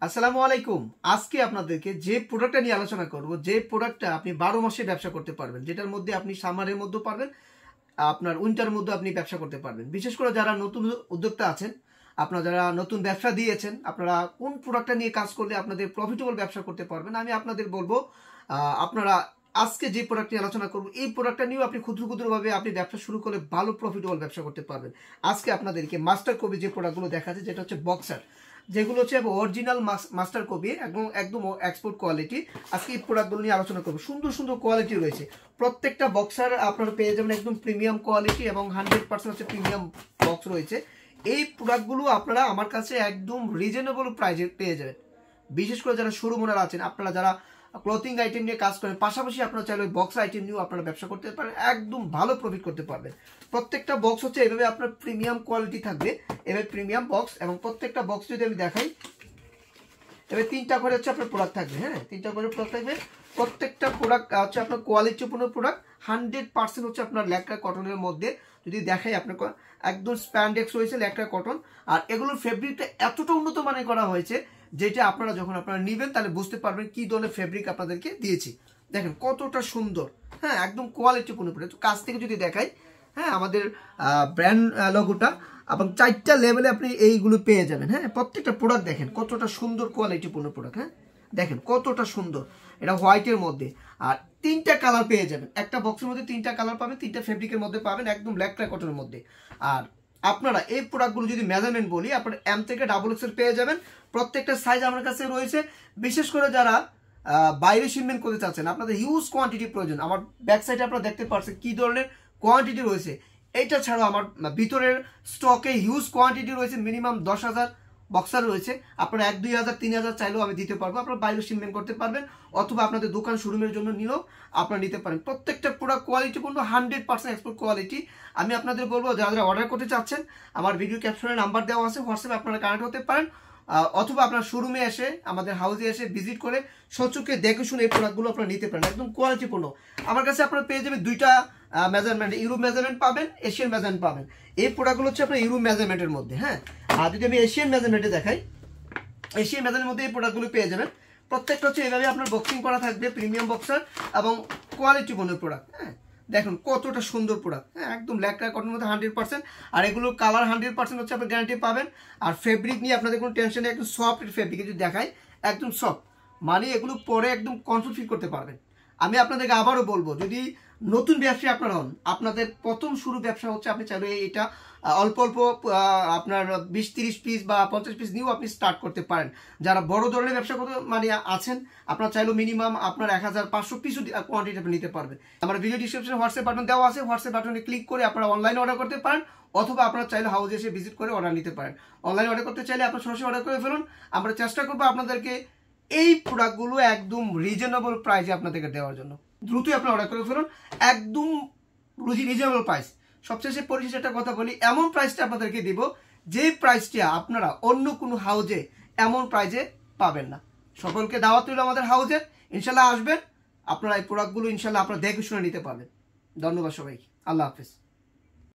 আসসালামু আলাইকুম। আজকে আপনাদেরকে যে প্রোডাক্টটা নিয়ে আলোচনা করব, যে প্রোডাক্টটা আপনি 12 মাসে ব্যবসা করতে পারবেন, যেটার মধ্যে আপনি সামারের মধ্যে পারবেন, আপনার উইন্টারের মধ্যে আপনি ব্যবসা করতে পারবেন। বিশেষ করে যারা নতুন উদ্যোক্তা আছেন, আপনারা যারা নতুন ব্যবসা দিয়েছেন, আপনারা কোন প্রোডাক্টটা নিয়ে কাজ করলে আপনাদের প্রফিটেবল ব্যবসা করতে পারবেন, আমি আপনাদের বলবো আপনারা আজকে যে প্রোডাক্ট নিয়ে আলোচনা করব, এই প্রোডাক্টটা নিয়েও আপনি ক্ষুদ্র ক্ষুদ্রভাবে আপনি ব্যবসা শুরু করলে ভালো প্রফিটেবল ব্যবসা করতে পারবেন। আজকে আপনাদেরকে মাস্টার কপি যে প্রোডাক্টগুলো দেখাচ্ছে, যেটা হচ্ছে বক্সার, যেগুলো হচ্ছে অরিজিনাল মাস্টার কপি এবং একদম এক্সপোর্ট কোয়ালিটি। আজকে এই প্রোডাক্টগুলো নিয়ে আলোচনা করবো। সুন্দর সুন্দর কোয়ালিটি রয়েছে, প্রত্যেকটা বক্সার আপনারা পেয়ে যাবেন একদম প্রিমিয়াম কোয়ালিটি এবং 100% হচ্ছে প্রিমিয়াম বক্স রয়েছে। এই প্রোডাক্টগুলো আপনারা আমার কাছে একদম রিজনেবল প্রাইসে পেয়ে যাবেন। বিশেষ করে যারা শোরুম ওনার আছেন, আপনারা যারা ক্লথিং আইটেম নিয়ে কাজ করেন, পাশাপাশি আপনারা চাইলে ওই বক্স আইটেম নিয়েও আপনারা ব্যবসা করতে পারেন, একদম ভালো প্রফিট করতে পারবেন। প্রত্যেকটা বক্স হচ্ছে এভাবে আপনার প্রিমিয়াম কোয়ালিটি থাকবে, এভাবে প্রিমিয়াম বক্স, এবং প্রত্যেকটা বক্স যদি আমি দেখাই, এবার 3টা করে হচ্ছে আপনার প্রোডাক্ট থাকবে। হ্যাঁ, 3টা করে প্রোডাক্ট থাকবে। প্রত্যেকটা প্রোডাক্ট হচ্ছে আপনার কোয়ালিটিপূর্ণ প্রোডাক্ট, 100% হচ্ছে আপনার ল্যাকড়া কটনের মধ্যে। যদি দেখাই আপনার একদম স্প্যান্ডেক্স রয়েছে, ল্যাকড়া কটন, আর এগুলোর ফেব্রিকটা এতটা উন্নত মানের করা হয়েছে যেটা আপনারা যখন আপনারা নেবেন তাহলে বুঝতে পারবেন কি ধরনের ফেব্রিক আপনাদেরকে দিয়েছি। দেখেন কতটা সুন্দর। হ্যাঁ, একদম কোয়ালিটিপূর্ণ প্রোডাক্ট। কাছ থেকে যদি দেখাই, হ্যাঁ, আমাদের ব্র্যান্ড লোগোটা এবং 4টা লেভেলে আপনি এইগুলো পেয়ে যাবেন। হ্যাঁ, প্রত্যেকটা প্রোডাক্ট দেখেন কতটা সুন্দর কোয়ালিটিপূর্ণ প্রোডাক্ট। হ্যাঁ, দেখেন কতটা সুন্দর, এটা হোয়াইটের মধ্যে, আর 3টা কালার পেয়ে যাবেন। একটা বক্সের মধ্যে 3টা কালার পাবেন, 3টা ফেব্রিকের মধ্যে পাবেন, একদম ল্যাকড়া কটনের মধ্যে। আর আপনারা এই প্রোডাক্টগুলো যদি মেজারমেন্ট বলি, আপনারা M থেকে XXL পেয়ে যাবেন। প্রত্যেকটা সাইজ আমার কাছে রয়েছে। বিশেষ করে যারা বাইরে শিপমেন্ট করতে চাচ্ছেন, আপনাদের হিউজ কোয়ান্টিটি প্রয়োজন, আমার ব্যাক সাইডে আপনারা দেখতে পাচ্ছেন কি ধরনের কোয়ান্টিটি রয়েছে। এইটা ছাড়াও আমার ভিতরের স্টকে হিউজ কোয়ান্টিটি রয়েছে, মিনিমাম 10,000 বক্সার রয়েছে। আপনারা 1, 2,000, 3,000 চাইলেও আমি দিতে পারবো। আপনারা বাইরে শিপমেন্ট করতে পারবেন, অথবা আপনাদের দোকান শোরুমের জন্য নিলেও আপনারা নিতে পারেন। প্রত্যেকটা প্রোডাক্ট কোয়ালিটিপূর্ণ, 100% এক্সপোর্ট কোয়ালিটি। আমি আপনাদের বলবো যারা যারা অর্ডার করতে চাচ্ছেন, আমার ভিডিও ক্যাপশনে নাম্বার দেওয়া আছে, হোয়াটসঅ্যাপে আপনারা কানেক্ট হতে পারেন, অথবা আপনার শোরুমে এসে, আমাদের হাউসে এসে ভিজিট করে সচক্ষে দেখে শুনে এই প্রোডাক্টগুলো আপনারা নিতে পারেন, একদম কোয়ালিটিপূর্ণ। আমার কাছে আপনারা পেয়ে যাবেন 2টা মেজারমেন্ট, ইউরোপ মেজারমেন্ট পাবেন, এশিয়ান মেজারমেন্ট পাবেন। এই প্রোডাক্টগুলো হচ্ছে আপনার ইউরোপ মেজারমেন্টের মধ্যে। হ্যাঁ, আর যদি আমি এশিয়ান মেজারমেন্টে দেখাই, এশিয়ান মেজারমেন্টের মধ্যে এই প্রোডাক্টগুলো পেয়ে যাবেন। প্রত্যেকটা হচ্ছে এইভাবে আপনার বক্সিং করা থাকবে, প্রিমিয়াম বক্সার এবং কোয়ালিটিপূর্ণ প্রোডাক্ট। হ্যাঁ, দেখুন কতটা সুন্দর প্রোডাক্ট। হ্যাঁ, একদম ল্যাকড়া কটনের মধ্যে 100%, আর এগুলোর কালার 100% হচ্ছে আপনার গ্যারান্টি পাবেন। আর ফেব্রিক নিয়ে আপনাদের কোনো টেনশন নেই, একদম সফট ফেব্রিক। যদি দেখাই একদম সফট, মানে এগুলো পরে একদম কমফোর্ট ফিল করতে পারবেন। আমি আপনাদেরকে আবারও বলবো, যদি নতুন ব্যবসায়ী আপনারা হন, আপনাদের প্রথম শুরু ব্যবসা হচ্ছে, আপনি চাইলে এটা অল্প অল্প আপনার 20-30 পিস বা 50 পিস নিয়েও আপনি স্টার্ট করতে পারেন। যারা বড় ধরনের ব্যবসা করতে মানে আছেন, আপনারা চাইলেও মিনিমাম আপনার 1,500 পিসও কোয়ান্টিটি আপনি নিতে পারবেন। আমার ভিডিও ডিসক্রিপশনে হোয়াটসঅ্যাপ বাটন দেওয়া আছে, হোয়াটসঅ্যাপ বাটনে ক্লিক করে আপনারা অনলাইনে অর্ডার করতে পারেন, অথবা আপনারা চাইলে হাউসে এসে ভিজিট করে অর্ডার নিতে পারেন। অনলাইনে অর্ডার করতে চাইলে আপনারা সরাসরি অর্ডার করে ফেলুন। আমরা চেষ্টা করবো আপনাদেরকে এই প্রোডাক্টগুলো একদম রিজনেবল প্রাইসে আপনাদেরকে দেওয়ার জন্য। দ্রুতই আপনারা অর্ডার করে ফেলুন, একদম রিজনেবল প্রাইস। সবচেয়ে পরিশেষে একটা কথা বলি, এমন প্রাইসটা আপনাদেরকে দিব যে প্রাইসটা আপনারা অন্য কোনো হাউজে এমন প্রাইসে পাবেন না। সকলকে দাওয়াত রইল আমাদের হাউজে, ইনশাল্লাহ আসবেন, আপনারা এই প্রোডাক্টগুলো ইনশাল্লাহ আপনারা দেখে শুনে নিতে পারবেন। ধন্যবাদ সবাইকে, আল্লাহ হাফেজ।